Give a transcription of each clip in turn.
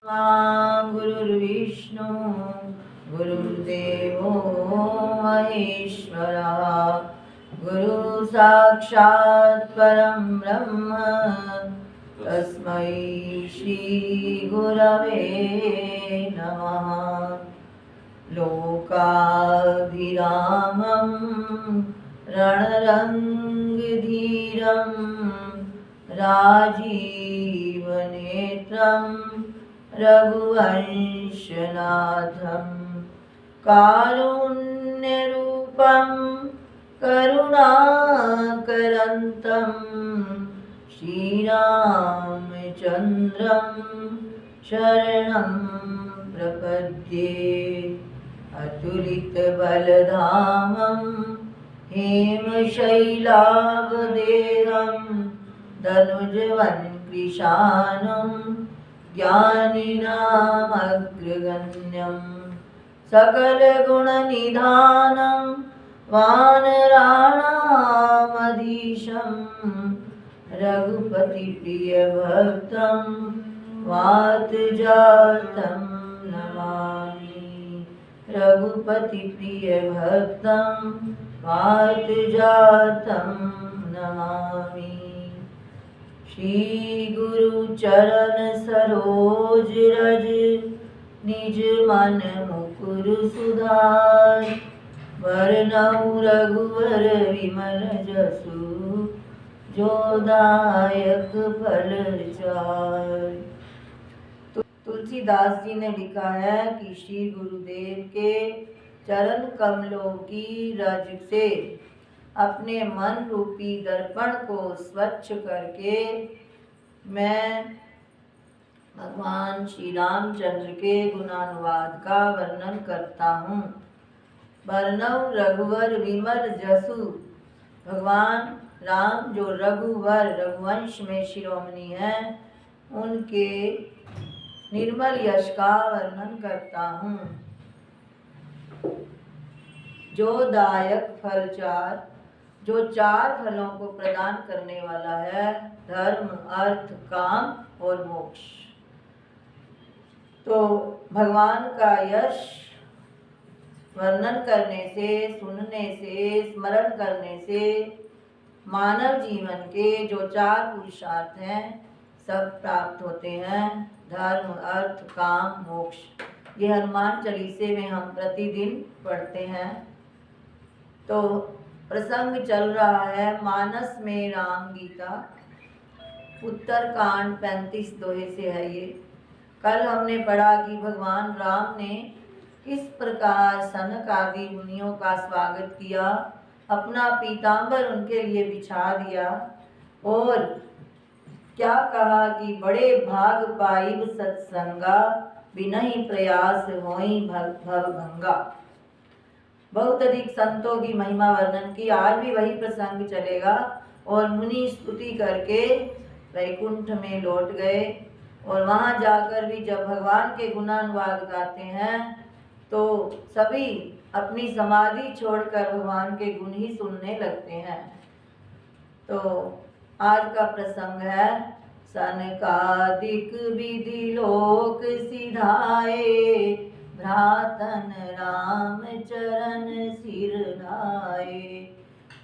गुरुर्विष्णु गुरुर्देवो महेश्वरः गुरु साक्षात् परं ब्रह्म तस्मै श्री गुरवे नमः। लोकाभिरामं रणरङ्गधीरं राजीवनेत्रं रघुवंशनाथं कारुण्यरूपं करुणाकरन्तं श्रीरामचन्द्रं शरणं प्रपद्ये। अतुलितबलधामं हेमशैलाभदेहं धनुजवन्कृशानं ज्ञानिनामग्रगण्यं सकलगुणनिधानं वानराणामधीशं रघुपतिप्रियभक्तं वातजातं नमामि। रघुपतिप्रियभक्तं वातजातं नमामि। श्री गुरुचरण सरोज रज निज मन मुकुर सुधार वरनऊ रघुवर विमल जसु जो दायक फल चार। तुलसीदास जी ने लिखा है कि श्री गुरुदेव के चरण कमलों की रज से अपने मन रूपी दर्पण को स्वच्छ करके मैं भगवान श्री रामचंद्र के गुणानुवाद का वर्णन करता हूँ। वर्णव रघुवर विमल जसु, भगवान राम जो रघुवर रघुवंश में शिरोमणि हैं, उनके निर्मल यश का वर्णन करता हूँ। जो दायक फल चार, जो चार फलों को प्रदान करने वाला है, धर्म अर्थ काम और मोक्ष। तो भगवान का यश वर्णन करने से, सुनने से, स्मरण करने से मानव जीवन के जो चार पुरुषार्थ हैं सब प्राप्त होते हैं, धर्म अर्थ काम मोक्ष। ये हनुमान चालीसे में हम प्रतिदिन पढ़ते हैं। तो प्रसंग चल रहा है मानस में राम गीता, उत्तरकांड 35 दोहे से है ये। कल हमने पढ़ा कि भगवान राम ने किस प्रकार सनक आदि मुनियों का स्वागत किया, अपना पीतांबर उनके लिए बिछा दिया और क्या कहा कि बड़े भाग पाइब सत्संगा बिनहि प्रयास होई भवभंगा। बहुत अधिक संतों की महिमा वर्णन की। आज भी वही प्रसंग चलेगा। और मुनि स्तुति करके वैकुंठ में लौट गए और वहाँ जाकर भी जब भगवान के गुणानुवाद गाते हैं तो सभी अपनी समाधि छोड़कर भगवान के गुण ही सुनने लगते हैं। तो आज का प्रसंग है सनकादिक विधि लोक सिधाए, भ्रातन राम चरण सिर नाए।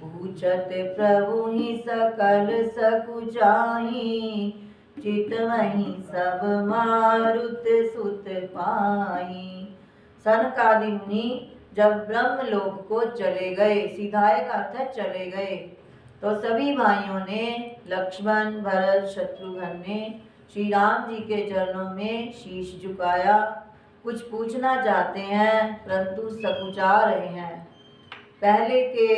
पूछत प्रभु ही सकल सकुचाही, चितवहीं सब मारुत सुत पाई। सनकादि मुनि जब ब्रह्मलोक को चले गए, सिधाए का अर्थ है चले गए, तो सभी भाइयों ने, लक्ष्मण भरत शत्रुघ्न ने श्री राम जी के चरणों में शीश झुकाया। कुछ पूछना चाहते हैं परंतु सकुचा रहे हैं। पहले के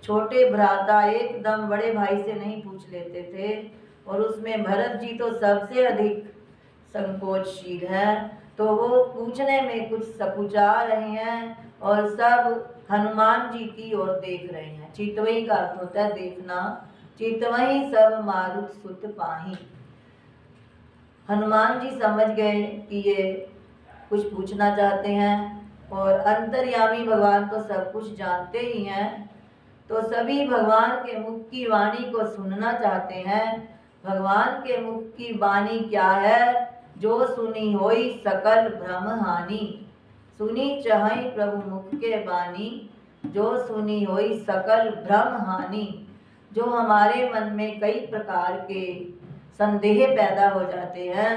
छोटे भ्राता एकदम बड़े भाई से नहीं पूछ लेते थे और उसमें भरत जी तो सबसे अधिक संकोचशील है, तो वो पूछने में कुछ सकुचा रहे हैं और सब हनुमान जी की ओर देख रहे हैं। चितवई का अर्थ होता है देखना। चितवई सब मारुत सुत पाही। हनुमान जी समझ गए कि ये कुछ पूछना चाहते हैं और अंतर्यामी भगवान तो सब कुछ जानते ही हैं, तो सभी भगवान के मुख की वाणी को सुनना चाहते हैं। भगवान के मुख की वाणी क्या है? जो सुनी होई सकल भ्रम हानि। सुनी चहई प्रभु मुख के बानी, जो सुनी होई सकल भ्रम हानि। जो हमारे मन में कई प्रकार के संदेह पैदा हो जाते हैं,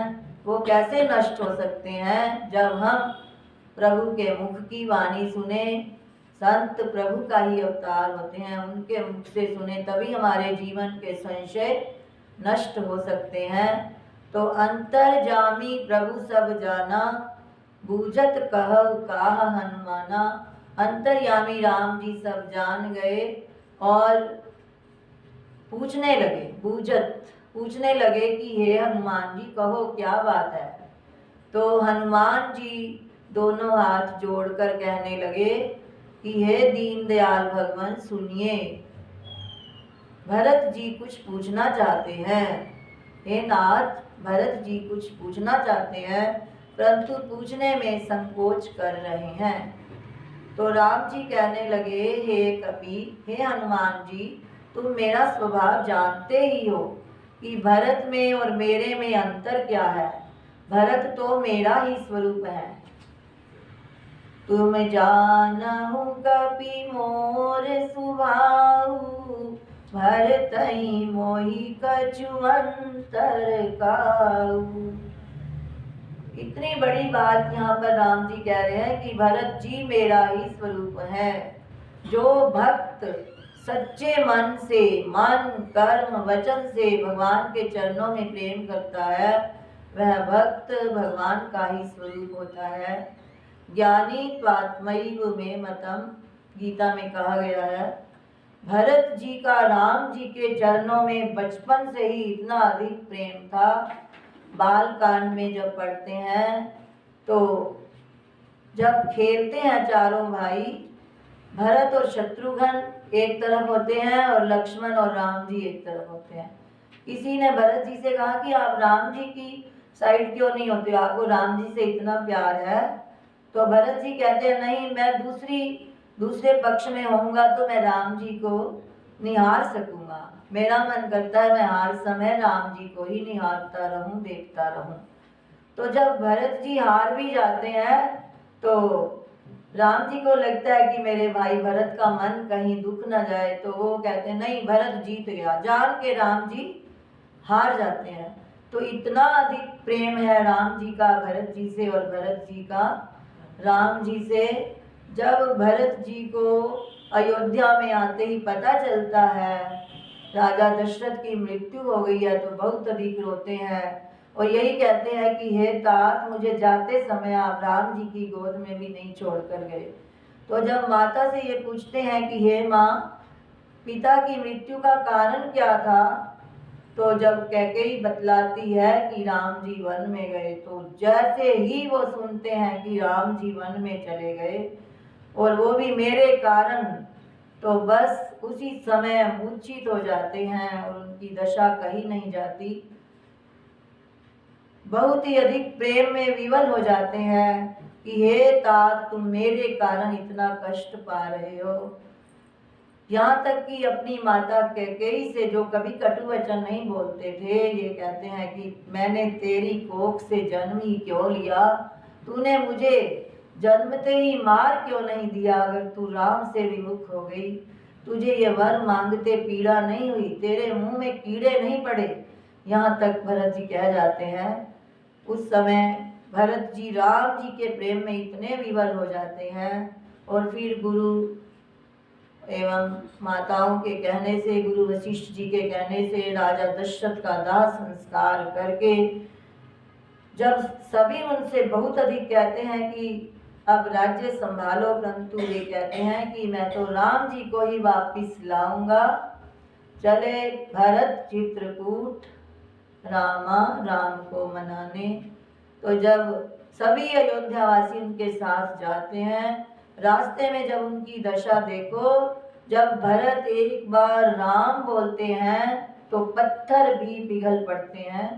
वो कैसे नष्ट हो सकते हैं जब हम प्रभु के मुख की वाणी सुने। संत प्रभु का ही अवतार होते हैं, उनके मुख से सुने तभी हमारे जीवन के संशय नष्ट हो सकते हैं। तो अंतर्जामी प्रभु सब जाना, बूझत कहु काह हनुमाना। अंतर्यामी राम जी सब जान गए और पूछने लगे, बूझत पूछने लगे कि हे हनुमान जी कहो क्या बात है। तो हनुमान जी दोनों हाथ जोड़कर कहने लगे कि हे दीनदयाल भगवान सुनिए, भरत जी कुछ पूछना चाहते हैं। हे नाथ, भरत जी कुछ पूछना चाहते हैं परंतु पूछने में संकोच कर रहे हैं। तो राम जी कहने लगे, हे कपि, हे हनुमान जी, तुम मेरा स्वभाव जानते ही हो कि भरत में और मेरे में अंतर क्या है। भरत तो मेरा ही स्वरूप है। तुम जानहु कपि मोर सुभाऊ, भरतहि मोहि कछु अंतर काऊ। इतनी बड़ी बात यहाँ पर राम जी कह रहे हैं कि भरत जी मेरा ही स्वरूप है। जो भक्त सच्चे मन से, मन कर्म वचन से भगवान के चरणों में प्रेम करता है, वह भक्त भगवान का ही स्वरूप होता है। ज्ञानी त्वात्मैव मे मतम, गीता में कहा गया है। भरत जी का राम जी के चरणों में बचपन से ही इतना अधिक प्रेम था। बाल कांड में जब पढ़ते हैं तो जब खेलते हैं चारों भाई, भरत और शत्रुघ्न एक तरफ होते हैं और लक्ष्मण और राम जी एक तरफ होते हैं। किसी ने भरत जी से कहा कि आप राम जी की साइड क्यों नहीं होते, आपको राम जी से इतना प्यार है। तो भरत जी कहते हैं नहीं, मैं दूसरे पक्ष में होऊंगा तो मैं राम जी को निहार सकूंगा। मेरा मन करता है मैं हर समय राम जी को ही निहारता रहूं, देखता रहूं। तो जब भरत जी हार भी जाते हैं तो राम जी को लगता है कि मेरे भाई भरत का मन कहीं दुख न जाए, तो वो कहते हैं नहीं, भरत जीत गया, जान के राम जी हार जाते हैं। तो इतना अधिक प्रेम है राम जी का भरत जी से और भरत जी का राम जी से। जब भरत जी को अयोध्या में आते ही पता चलता है राजा दशरथ की मृत्यु हो गई है तो बहुत अधिक रोते हैं और यही कहते हैं कि हे तात, मुझे जाते समय आप राम जी की गोद में भी नहीं छोड़कर गए। तो जब माता से ये पूछते हैं कि हे माँ, पिता की मृत्यु का कारण क्या था, तो जब कैकेयी बतलाती है कि राम जी वन में गए, तो जैसे ही वो सुनते हैं कि राम जी वन में चले गए और वो भी मेरे कारण, तो बस उसी समय मूर्छित हो जाते हैं और उनकी दशा कही नहीं जाती। बहुत ही अधिक प्रेम में विवल हो जाते हैं कि हे तात, तुम मेरे कारण इतना कष्ट पा रहे हो। यहाँ तक कि अपनी माता कैकेयी से जो कभी कटु वचन नहीं बोलते थे, ये कहते हैं कि मैंने तेरी कोख से जन्म ही क्यों लिया, तूने मुझे जन्मते ही मार क्यों नहीं दिया, अगर तू राम से विमुख हो गई, तुझे ये वर मांगते पीड़ा नहीं हुई, तेरे मुंह में कीड़े नहीं पड़े। यहाँ तक भरत जी कह जाते हैं। उस समय भरत जी राम जी के प्रेम में इतने विवल हो जाते हैं और फिर गुरु एवं माताओं के कहने से, गुरु वशिष्ठ जी के कहने से राजा दशरथ का दाह संस्कार करके जब सभी उनसे बहुत अधिक कहते हैं कि अब राज्य संभालो, परंतु ये कहते हैं कि मैं तो राम जी को ही वापिस लाऊंगा। चले भरत चित्रकूट रामा राम को मनाने। तो जब सभी अयोध्यावासी उनके साथ जाते हैं, रास्ते में जब उनकी दशा देखो, जब भरत एक बार राम बोलते हैं तो पत्थर भी पिघल पड़ते हैं,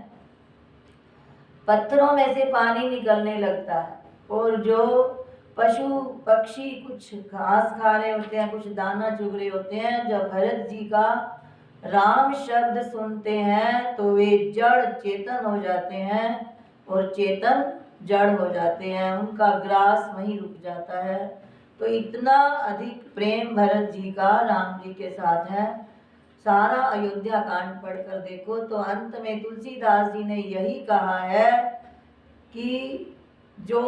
पत्थरों में से पानी निकलने लगता है और जो पशु पक्षी कुछ घास खा रहे होते हैं, कुछ दाना चुग रहे होते हैं, जब भरत जी का राम शब्द सुनते हैं तो वे जड़ चेतन हो जाते हैं और चेतन जड़ हो जाते हैं, उनका ग्रास वहीं रुक जाता है। तो इतना अधिक प्रेम भरत जी का राम जी के साथ है। सारा अयोध्या कांड पढ़कर देखो तो अंत में तुलसीदास जी ने यही कहा है कि जो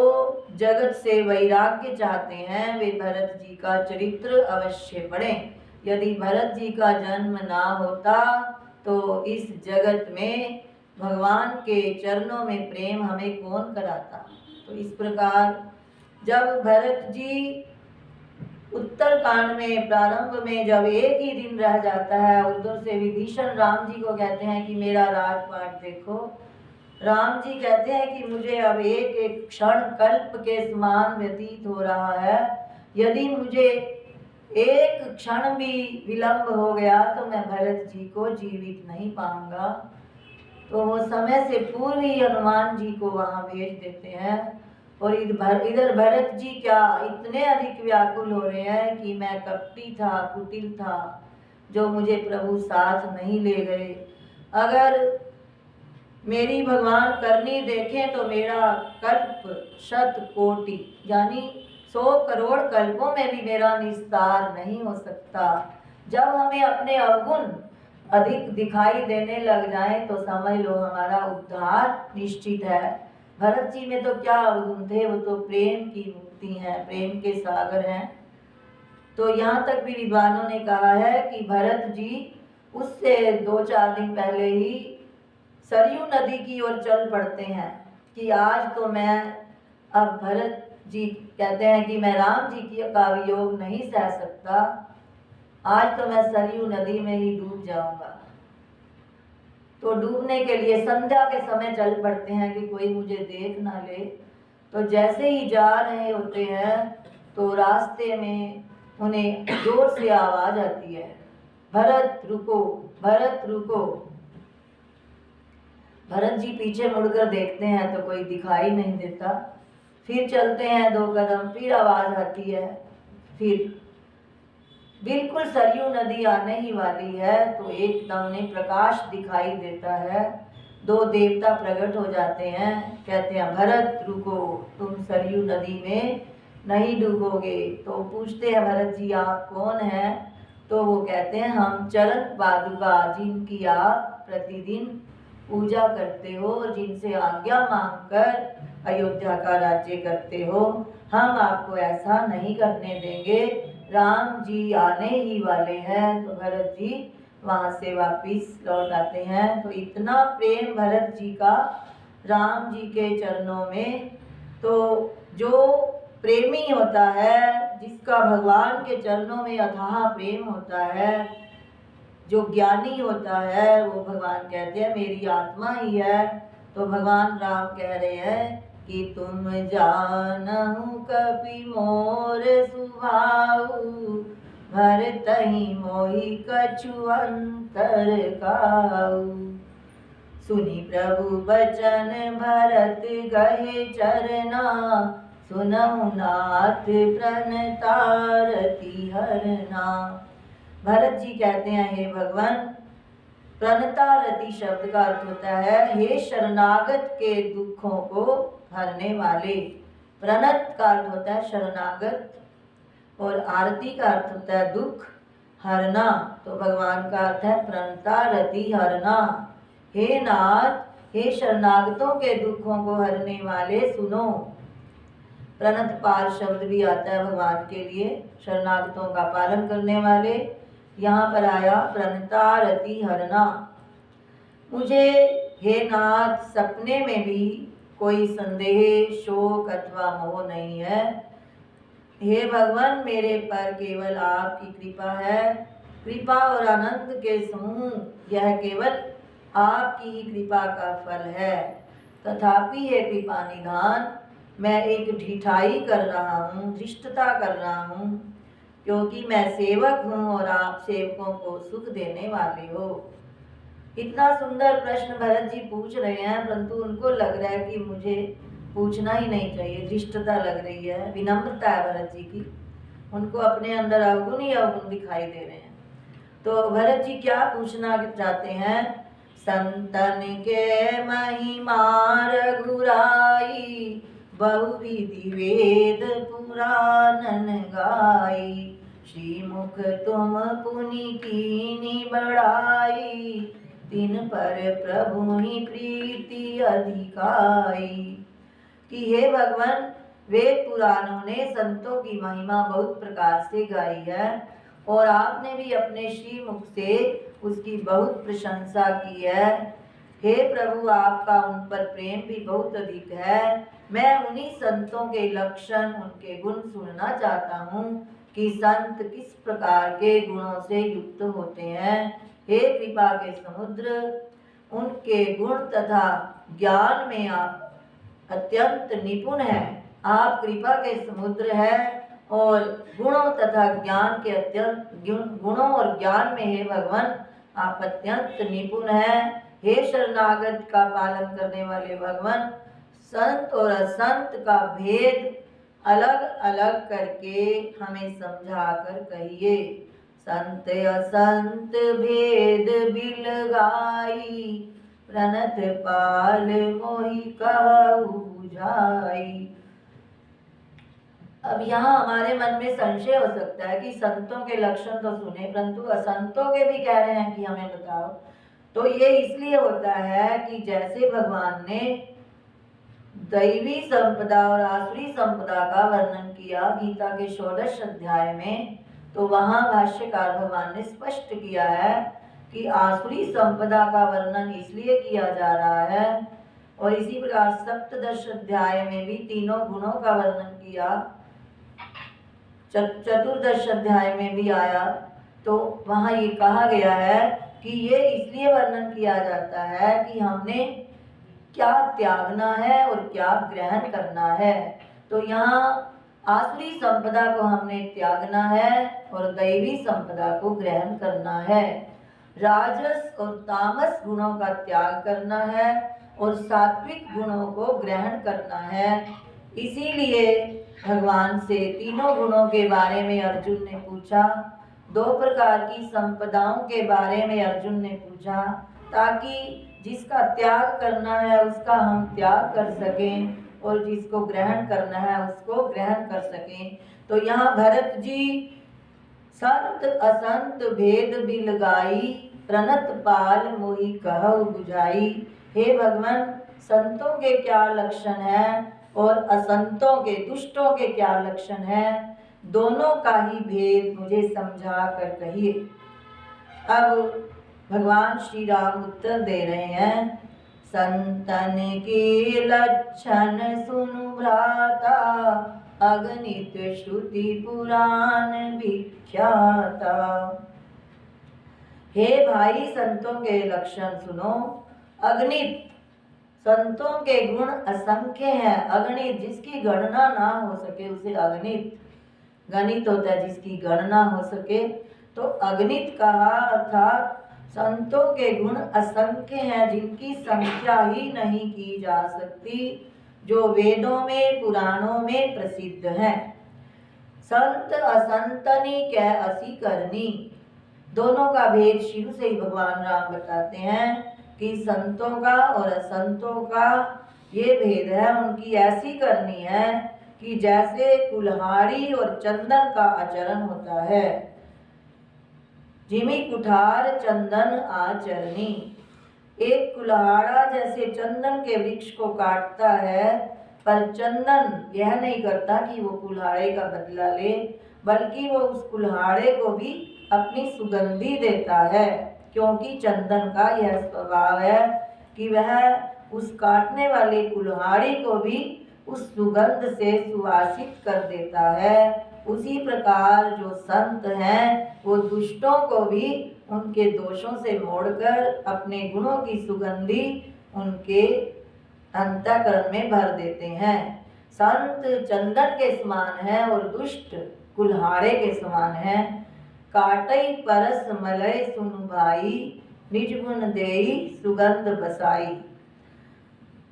जगत से वैराग्य चाहते हैं वे भरत जी का चरित्र अवश्य पढ़ें। यदि भरत जी का जन्म ना होता तो इस जगत में भगवान के चरणों में प्रेम हमें कौन कराता। तो इस प्रकार जब भरत जी उत्तर कांड में प्रारंभ में जब एक ही दिन रह जाता है, उधर से विभीषण राम जी को कहते हैं कि मेरा राजपाट देखो। राम जी कहते हैं कि मुझे अब एक एक क्षण कल्प के समान व्यतीत हो रहा है, यदि मुझे एक क्षण भी विलंब हो गया तो मैं भरत जी को जीवित नहीं पाऊंगा। तो वो समय से पूर्व ही हनुमान जी को वहां भेज देते हैं। और इधर भरत जी क्या इतने अधिक व्याकुल हो रहे हैं कि मैं कपटी था, कुटिल था, जो मुझे प्रभु साथ नहीं ले गए। अगर मेरी भगवान करनी देखें तो मेरा कल्प 100 कोटि यानी 100 करोड़ कल्पों में भी मेरा निस्तार नहीं हो सकता। जब हमें अपने अवगुण अधिक दिखाई देने लग जाएं तो समझ लो हमारा उद्धार निश्चित है। भरत जी में तो क्या अवगुण थे, वो तो प्रेम की मुक्ति है, प्रेम के सागर हैं। तो यहाँ तक भी विद्वानों ने कहा है कि भरत जी उससे 2-4 दिन पहले ही सरयू नदी की ओर चल पड़ते हैं कि आज तो मैं, अब भरत जी कहते हैं कि मैं राम जी की का वियोग नहीं सह सकता, आज तो मैं सरयू नदी में ही डूब जाऊंगा। तो डूबने के लिए संध्या के समय चल पड़ते हैं कि कोई मुझे देख ना ले। तो जैसे ही जा रहे होते हैं तो रास्ते में उन्हें जोर से आवाज आती है, भरत रुको, भरत रुको। भरत जी पीछे मुड़कर देखते हैं तो कोई दिखाई नहीं देता। फिर चलते हैं 2 कदम, फिर आवाज आती है। फिर बिल्कुल सरयू नदी आने ही वाली है तो एकदम ने प्रकाश दिखाई देता है। 2 देवता प्रकट हो जाते हैं, कहते हैं भरत रुको, तुम सरयू नदी में नहीं डूबोगे। तो पूछते हैं भरत जी आप कौन हैं। तो वो कहते हैं हम चरण पादुका जिनकी आप प्रतिदिन पूजा करते हो और जिनसे आज्ञा मांगकर अयोध्या का राज्य करते हो, हम आपको ऐसा नहीं करने देंगे। राम जी आने ही वाले हैं। तो भरत जी वहां से वापिस लौट आते हैं। तो इतना प्रेम भरत जी का राम जी के चरणों में। तो जो प्रेमी होता है, जिसका भगवान के चरणों में अथाह प्रेम होता है, जो ज्ञानी होता है, वो भगवान कहते हैं मेरी आत्मा ही है। तो भगवान राम कह रहे हैं कि तुम जानहु कपि मोर सुभाऊ, भरतहि मोहि कछु अंतर काऊ। सुनि प्रभु बचन भरत गहे चरना, सुनहु नाथ प्रणतारति हरना। भरत जी कहते हैं हे भगवान, प्रणतारति शब्द का अर्थ होता है हे शरणागत के दुखों को हरने वाले। प्रणत का अर्थ होता है शरणागत और आरती का अर्थ होता है दुख हरना। तो भगवान का अर्थ है प्रणतारति हरना। हे नाथ, हे शरणागतों के दुखों को हरने वाले सुनो। प्रणत पाल शब्द भी आता है भगवान के लिए, शरणागतों का पालन करने वाले। यहाँ पर आया प्रणतारति हरना। मुझे हे नाथ सपने में भी कोई संदेह, शोक अथवा मोह नहीं है। हे भगवान, मेरे पर केवल आपकी कृपा है। कृपा और आनंद के समूह, यह केवल आपकी ही कृपा का फल है। तथापि हे कृपा निधान, मैं एक ढिठाई कर रहा हूँ, धृष्टता कर रहा हूँ, क्योंकि मैं सेवक हूँ और आप सेवकों को सुख देने वाले हो। इतना सुंदर प्रश्न भरत जी पूछ रहे हैं, परंतु उनको लग रहा है कि मुझे पूछना ही नहीं चाहिए, धृष्टता लग रही है, विनम्रता है भरत जी की। उनको अपने अंदर अवगुण ही अवगुण दिखाई दे रहे हैं। तो भरत जी क्या पूछना चाहते हैं, संतन के महिमा रघुराई, बहुविधि वेद पुराणन गाई। श्रीमुख तुम पुनि कीनी बढ़ाई, तिन पर प्रभु ही प्रीति अधिकाई। कि हे भगवान, वेद पुराणों ने संतों की महिमा बहुत प्रकार से गाई है और आपने भी अपने श्री मुख से उसकी बहुत प्रशंसा की है। हे प्रभु, आपका उन पर प्रेम भी बहुत अधिक है। मैं उन्हीं संतों के लक्षण, उनके गुण सुनना चाहता हूँ कि संत किस प्रकार के गुणों से युक्त होते हैं। हे कृपा के समुद्र, उनके गुण तथा ज्ञान में आप अत्यंत निपुण है। आप कृपा के समुद्र है और गुणों तथा ज्ञान के गुणों और ज्ञान में हे भगवान आप अत्यंत निपुण है। हे शरणागत का पालन करने वाले भगवान, संत और असंत का भेद अलग अलग करके हमें समझा कर कहिए। संत असंत भेद बिलगाई, प्रणत पाल मोहि कहु बुझाई। अब यहाँ हमारे मन में संशय हो सकता है कि संतों के लक्षण तो सुने, परंतु असंतों के भी कह रहे हैं कि हमें बताओ। तो ये इसलिए होता है कि जैसे भगवान ने दैवी संपदा और आसुरी संपदा का वर्णन किया गीता के 16 अध्याय में, तो वहाँ भाष्यकार भगवान ने स्पष्ट किया है कि आसुरी संपदा का वर्णन इसलिए किया जा रहा है। और इसी प्रकार सप्तदश अध्याय में भी तीनों गुणों का वर्णन किया, चतुर्दश अध्याय में भी आया। तो वहाँ ये कहा गया है कि ये इसलिए वर्णन किया जाता है कि हमने क्या त्यागना है और क्या ग्रहण करना है। तो यहाँ आसुरी संपदा को हमने त्यागना है और दैवी संपदा को ग्रहण करना है। राजस और तामस गुणों का त्याग करना है और सात्विक गुणों को ग्रहण करना है। इसीलिए भगवान से तीनों गुणों के बारे में अर्जुन ने पूछा, 2 प्रकार की संपदाओं के बारे में अर्जुन ने पूछा, ताकि जिसका त्याग करना है उसका हम त्याग कर सकें और जिसको ग्रहण करना है उसको ग्रहण कर सकें। तो यहाँ भरत जी संत असंत भेद बिलगाई, प्रणत पाल मोहि कहु बुझाई। हे भगवान, संतों के क्या लक्षण है और असंतों के, दुष्टों के क्या लक्षण है, दोनों का ही भेद मुझे समझा कर कहिए। अब भगवान श्री राम उत्तर दे रहे हैं, संतन के लक्षण सुनु भ्राता, अगणित श्रुति पुराण विख्याता। हे भाई, संतों के लक्षण सुनो। अगणित, संतों के गुण असंख्य हैं। अगणित, जिसकी गणना ना हो सके उसे अगणित, गणित होता है जिसकी गणना हो सके। तो अगणित कहा अर्थात संतों के गुण असंख्य हैं, जिनकी संख्या ही नहीं की जा सकती, जो वेदों में पुराणों में प्रसिद्ध हैं। संत असंतनी कै असी करनी, दोनों का भेद शुरू से ही भगवान राम बताते हैं कि संतों का और असंतों का ये भेद है। उनकी ऐसी करनी है कि जैसे कुल्हाड़ी और चंदन का आचरण होता है। जिमी कुठार चंदन आचरणी, एक कुल्हाड़ा जैसे चंदन के वृक्ष को काटता है, पर चंदन यह नहीं करता कि वो कुल्हाड़े का बदला ले, बल्कि वो उस कुल्हाड़े को भी अपनी सुगंधी देता है, क्योंकि चंदन का यह स्वभाव है कि वह उस काटने वाले कुल्हाड़ी को भी उस सुगंध से सुवासित कर देता है। उसी प्रकार जो संत हैं वो दुष्टों को भी उनके दोषों से मोड़कर अपने गुणों की सुगंधी उनके अंतःकरण में भर देते हैं। संत चंदन के समान है और दुष्ट कुल्हाड़े के समान है। काटई परस मलय सुनु भाई, निज गुण देई सुगंध बसाई।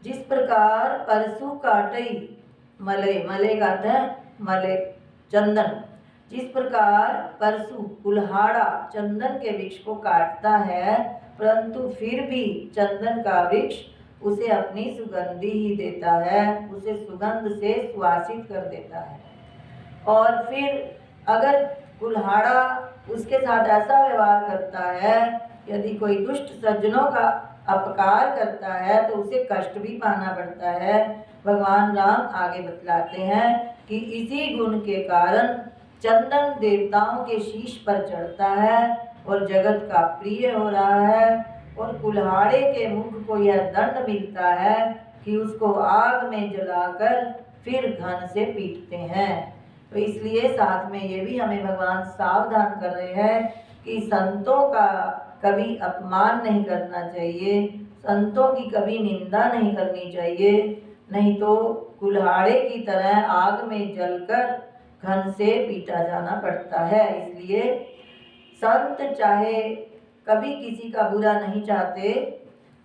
जिस प्रकार परसु काटई, मलय, मलय का अर्थ है मलय, चंदन, जिस प्रकार परशु कुल्हाड़ा चंदन के वृक्ष को काटता है, परंतु फिर भी चंदन का वृक्ष उसे अपनी सुगंधि ही देता है, उसे सुगंध से सुवासित कर देता है। और फिर अगर कुल्हाड़ा उसके साथ ऐसा व्यवहार करता है, यदि कोई दुष्ट सज्जनों का अपकार करता है तो उसे कष्ट भी पाना पड़ता है। भगवान राम आगे बतलाते हैं कि इसी गुण के कारण चंदन देवताओं के शीश पर चढ़ता है और जगत का प्रिय हो रहा है, और कुल्हाड़े के मुख को यह दंड मिलता है कि उसको आग में जलाकर फिर घन से पीटते हैं। तो इसलिए साथ में ये भी हमें भगवान सावधान कर रहे हैं कि संतों का कभी अपमान नहीं करना चाहिए, संतों की कभी निंदा नहीं करनी चाहिए, नहीं तो कुल्हाड़े की तरह आग में जलकर घन से पीटा जाना पड़ता है। इसलिए संत चाहे कभी किसी का बुरा नहीं चाहते,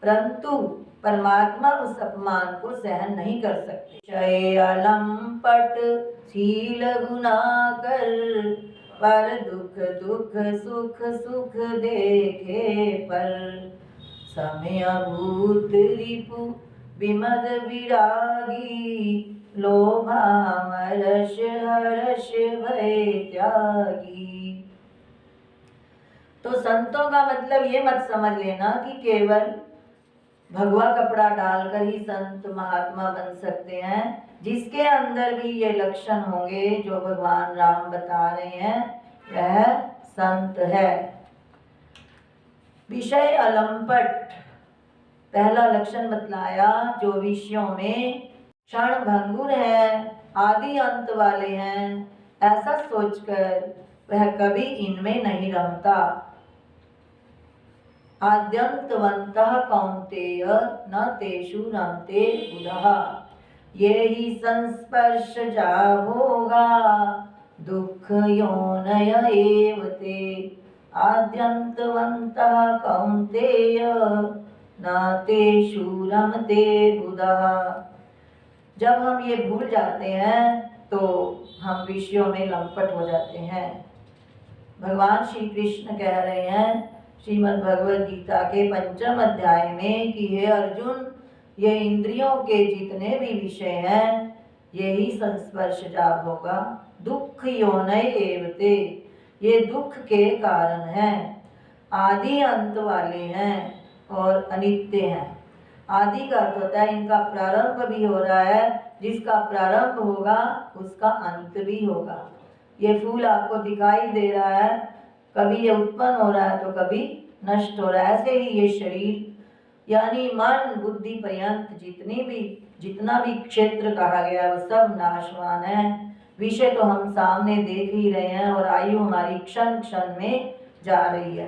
परंतु परमात्मा उस अपमान को सहन नहीं कर सकते। जय अलंपट शील गुना कर, पर दुख दुख सुख सुख देखे पर, समय भूत रिपु विमद विरागी, लोभामरस हर्ष भय त्यागी। तो संतों का मतलब ये मत समझ लेना कि केवल भगवा कपड़ा डालकर ही संत महात्मा बन सकते हैं। जिसके अंदर भी ये लक्षण होंगे जो भगवान राम बता रहे हैं, वह संत है। विषय अलंपट पहला लक्षण बतलाया, जो विषयों में क्षण भंगुर है, आदि अंत वाले हैं, ऐसा सोचकर वह कभी इनमें नहीं रमता। आद्यंतवन्तः कौन्तेय न तेषु रमते बुधः, ये ही संस्पर्शजा भोगा दुःख योनय एव ते। आद्यंतवन्तः कौन्तेय न तेषु रमते बुधः। जब हम ये भूल जाते हैं तो हम विषयों में लंपट हो जाते हैं। भगवान श्री कृष्ण कह रहे हैं श्रीमद् भगवद गीता के 5वें अध्याय में कि हे अर्जुन, ये इंद्रियों के जितने भी विषय हैं, यही संस्पर्शजा भोगा दुख योनय एवते, ये दुख के कारण हैं, आदि अंत वाले हैं और अनित्य हैं। आदि का अर्थ होता है इनका प्रारंभ भी हो रहा है, जिसका प्रारंभ होगा उसका अंत भी होगा। ये फूल आपको दिखाई दे रहा है, कभी ये उत्पन्न हो रहा है तो कभी नष्ट हो रहा है। ऐसे ही ये शरीर यानी मन बुद्धि पर्यंत जितना भी क्षेत्र कहा गया है वो सब नाशवान है। विषय तो हम सामने देख ही रहे हैं और आयु हमारी क्षण क्षण में जा रही है।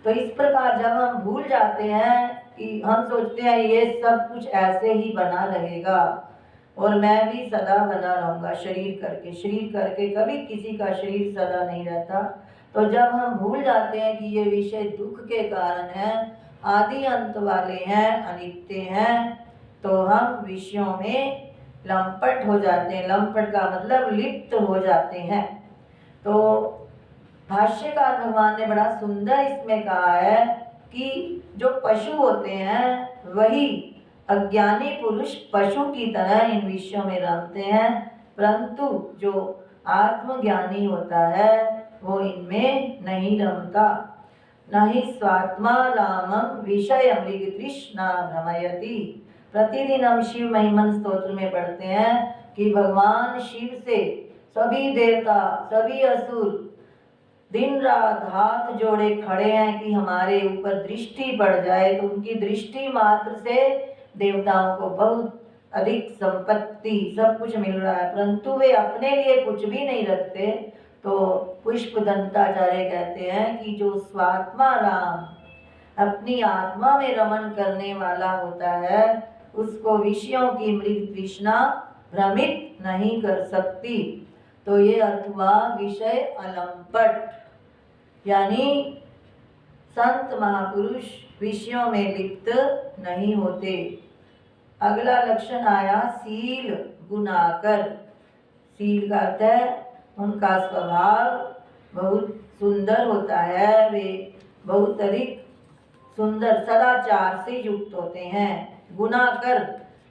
तो इस प्रकार जब हम भूल जाते हैं कि हम सोचते हैं ये सब कुछ ऐसे ही बना रहेगा और मैं भी सदा बना रहूँगा शरीर करके, कभी किसी का शरीर सदा नहीं रहता। तो जब हम भूल जाते हैं कि ये विषय दुख के कारण है, आदि अंत वाले हैं, अनित्य हैं, तो हम विषयों में लंपट हो जाते हैं। लंपट का मतलब लिप्त हो जाते हैं। तो भाष्यकार भगवान ने बड़ा सुंदर इसमें कहा है कि जो पशु होते हैं वही अज्ञानी पुरुष पशु की तरह इन विषयों में रमते हैं, परंतु जो आत्मज्ञानी होता है वो इनमें नहीं रमता। न ही स्वात्मा रामम विषय मृग तृष्णा भ्रमयति। प्रतिदिन हम शिव महिमन स्तोत्र में पढ़ते हैं कि भगवान शिव से सभी देवता सभी असुर दिन रात हाथ जोड़े खड़े हैं कि हमारे ऊपर दृष्टि पड़ जाए। तो उनकी दृष्टि मात्र से देवताओं को बहुत अधिक संपत्ति सब कुछ मिल रहा है, परंतु वे अपने लिए कुछ भी नहीं रखते। तो पुष्प दंताचार्य कहते हैं कि जो स्वात्मा राम अपनी आत्मा में रमन करने वाला होता है, उसको विषयों की मृग तृष्णा भ्रमित नहीं कर सकती। तो ये अर्थ हुआ विषय अलंपट, यानी संत महापुरुष विषयों में लिप्त नहीं होते। अगला लक्षण आया सील गुनाकर। सील का अर्थ है उनका स्वभाव बहुत सुंदर होता है, वे बहुत अधिक सुंदर सदाचार से युक्त होते हैं, गुणाकर,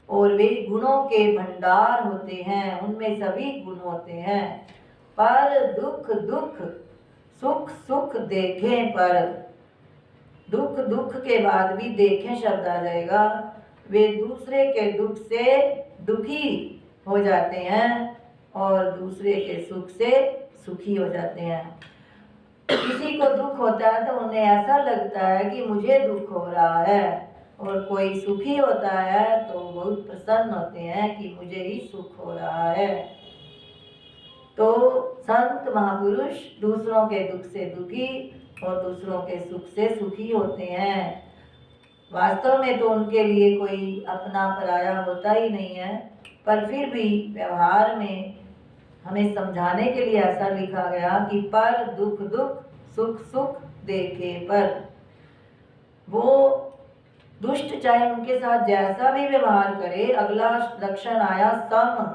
और वे गुणों के भंडार होते हैं, उनमें सभी गुण होते हैं। पर दुख दुख सुख सुख देखें पर, दुख दुख के बाद भी देखें शब्द आ जाएगा, वे दूसरे के दुख से दुखी हो जाते हैं और दूसरे के सुख से सुखी हो जाते हैं। किसी को दुख होता है तो उन्हें ऐसा लगता है कि मुझे दुख हो रहा है, और कोई सुखी होता है तो बहुत प्रसन्न होते हैं कि मुझे ही सुख हो रहा है। तो संत महापुरुष दूसरों के दुख से दुखी और दूसरों के सुख से सुखी होते हैं। वास्तव में तो उनके लिए कोई अपना पराया होता ही नहीं है, पर फिर भी व्यवहार में हमें समझाने के लिए ऐसा लिखा गया कि पर दुख दुख सुख सुख देखे पर। वो दुष्ट चाहे उनके साथ जैसा भी व्यवहार करे, अगला लक्षण आया सम,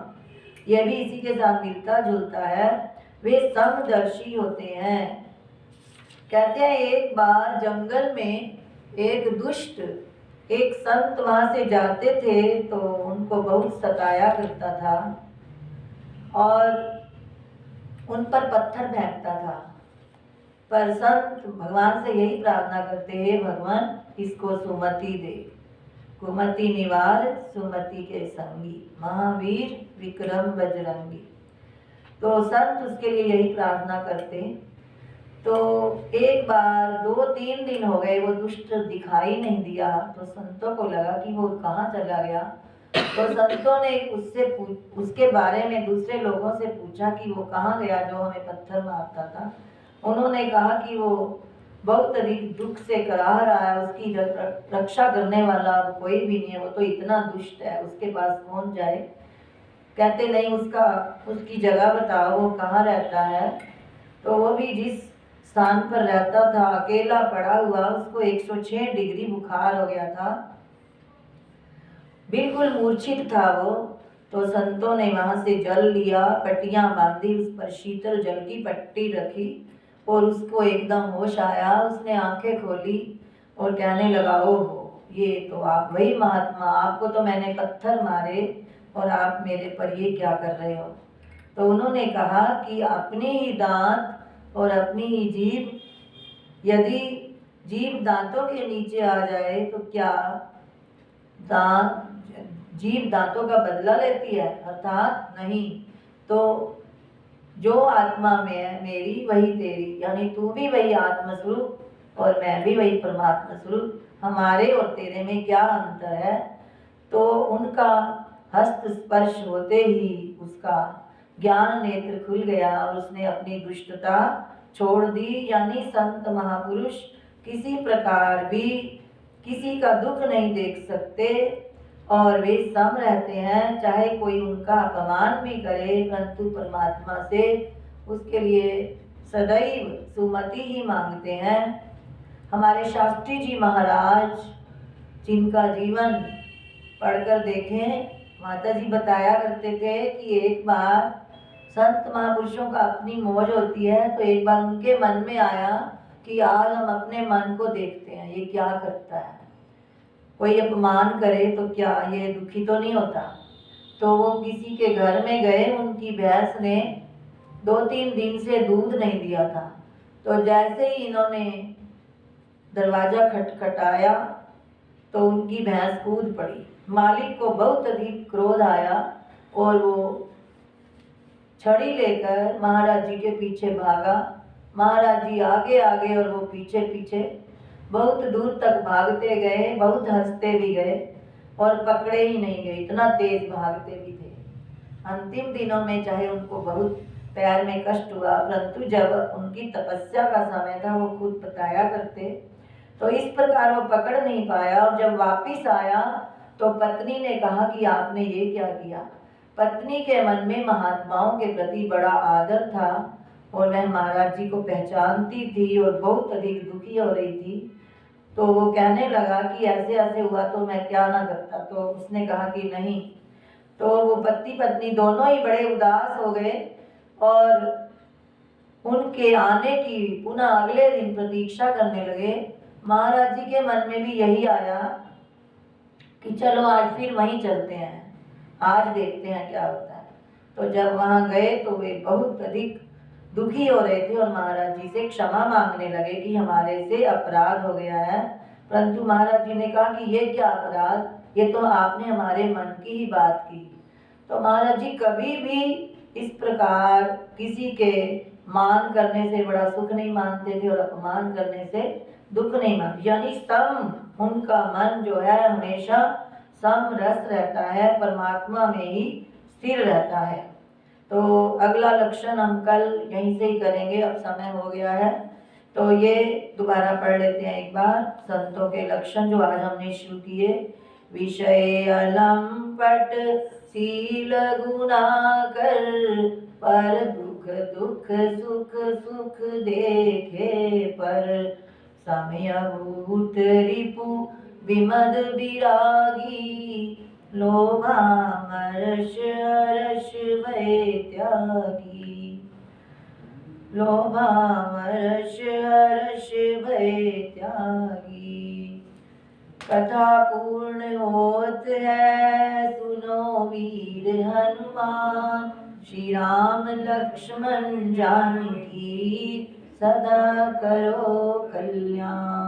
यह भी इसी के साथ मिलता जुलता है, वे समदर्शी होते हैं। कहते हैं एक बार जंगल में एक दुष्ट एक संत वहां से जाते थे तो उनको बहुत सताया करता था और उन पर पत्थर फेंकता था। पर संत भगवान से यही प्रार्थना करते हैं, भगवान इसको सुमति दे, कुमति निवार सुमति के संगी, महावीर विक्रम बजरंगी। तो संत उसके लिए यही प्रार्थना करते। तो एक बार 2-3 दिन हो गए वो दुष्ट दिखाई नहीं दिया, तो संतों को लगा कि वो कहाँ चला गया। तो संतों ने उसके बारे में दूसरे लोगों से पूछा कि वो कहाँ गया जो हमें पत्थर मारता था। उन्होंने कहा कि वो बहुत अधिक दुख से कराह रहा है, उसकी रक्षा करने वाला कोई भी नहीं है, वो तो इतना दुष्ट है, उसके पास कौन जाए। कहते नहीं उसकी जगह बताओ, वो कहाँ रहता है। तो वो भी जिस स्थान पर रहता था अकेला पड़ा हुआ, उसको 106 डिग्री बुखार हो गया था, बिल्कुल मूर्छित था वो। तो संतों ने वहां से जल लिया, पट्टियां बांधी, उस पर शीतल जल की पट्टी रखी और उसको एकदम होश आया। उसने आंखें खोली और कहने लगा, ओहो ये तो आप वही महात्मा, आपको तो मैंने पत्थर मारे और आप मेरे पर ये क्या कर रहे हो। तो उन्होंने कहा कि अपनी ही दांत और अपनी ही जीभ, यदि जीभ दांतों के नीचे आ जाए तो क्या जीभ दांतों का बदला लेती है? अर्थात नहीं। तो जो आत्मा में है मेरी वही तेरी, यानी तू भी वही आत्म स्वरूप और मैं भी वही परमात्मा स्वरूप, हमारे और तेरे में क्या अंतर है। तो उनका हस्त स्पर्श होते ही उसका ज्ञान नेत्र खुल गया और उसने अपनी दुष्टता छोड़ दी। यानी संत महापुरुष किसी प्रकार भी किसी का दुख नहीं देख सकते और वे सम रहते हैं, चाहे कोई उनका अपमान भी करे, परंतु परमात्मा से उसके लिए सदैव सुमति ही मांगते हैं। हमारे शास्त्री जी महाराज, जिनका जीवन पढ़कर देखें, माता जी बताया करते थे कि एक बार संत महापुरुषों का अपनी मौज होती है, तो एक बार उनके मन में आया कि आज हम अपने मन को देखते हैं, ये क्या करता है। कोई अपमान करे तो क्या ये दुखी तो नहीं होता। तो वो किसी के घर में गए, उनकी भैंस ने 2-3 दिन से दूध नहीं दिया था। तो जैसे ही इन्होंने दरवाज़ा खटखटाया तो उनकी भैंस कूद पड़ी। मालिक को बहुत अधिक क्रोध आया और वो छड़ी लेकर महाराज जी के पीछे भागा। महाराज जी आगे आगे और वो पीछे पीछे, बहुत दूर तक भागते गए, बहुत हंसते भी गए और पकड़े ही नहीं गए, इतना तेज भागते भी थे। अंतिम दिनों में चाहे उनको बहुत पैर में कष्ट हुआ, परंतु जब उनकी तपस्या का समय था वो खुद बताया करते, तो इस प्रकार वो पकड़ नहीं पाया। और जब वापिस आया तो पत्नी ने कहा कि आपने ये क्या किया। पत्नी के मन में महात्माओं के प्रति बड़ा आदर था और वह महाराज जी को पहचानती थी और बहुत अधिक दुखी हो रही थी। तो वो कहने लगा कि ऐसे ऐसे हुआ तो मैं क्या ना करता। तो उसने कहा कि नहीं। तो वो पति पत्नी दोनों ही बड़े उदास हो गए और उनके आने की पुनः अगले दिन प्रतीक्षा करने लगे। महाराज जी के मन में भी यही आया कि चलो आज फिर वहीं चलते हैं, आज देखते हैं क्या होता है। तो जब वहाँ गए तो वे बहुत अधिक दुखी हो रहे थे और महाराज जी से क्षमा मांगने लगे कि हमारे से अपराध हो गया है। परंतु महाराज जी ने कहा कि ये क्या अपराध, ये तो आपने हमारे मन की ही बात की। तो महाराज जी कभी भी इस प्रकार किसी के मान करने से बड़ा सुख नहीं मानते थे और अपमान करने से दुख नहीं मानते, यानी सम, उनका मन जो है हमेशा समरस रहता है, परमात्मा में ही स्थिर रहता है। तो अगला लक्षण हम कल यहीं से ही करेंगे, अब समय हो गया है। तो ये दोबारा पढ़ लेते हैं एक बार संतों के लक्षण जो आज हमने शुरू किए। विषय अलंपट शील गुणाकर, पर दुख दुख सुख सुख देखे पर, समयभूत रिपु विमद विरागी, लोभामर्ष हर्ष भय त्यागी, लोभामर्ष हर्ष भय त्यागी। कथा पूर्ण होत है सुनो वीर हनुमान, श्री राम लक्ष्मण जानकी सदा करो कल्याण।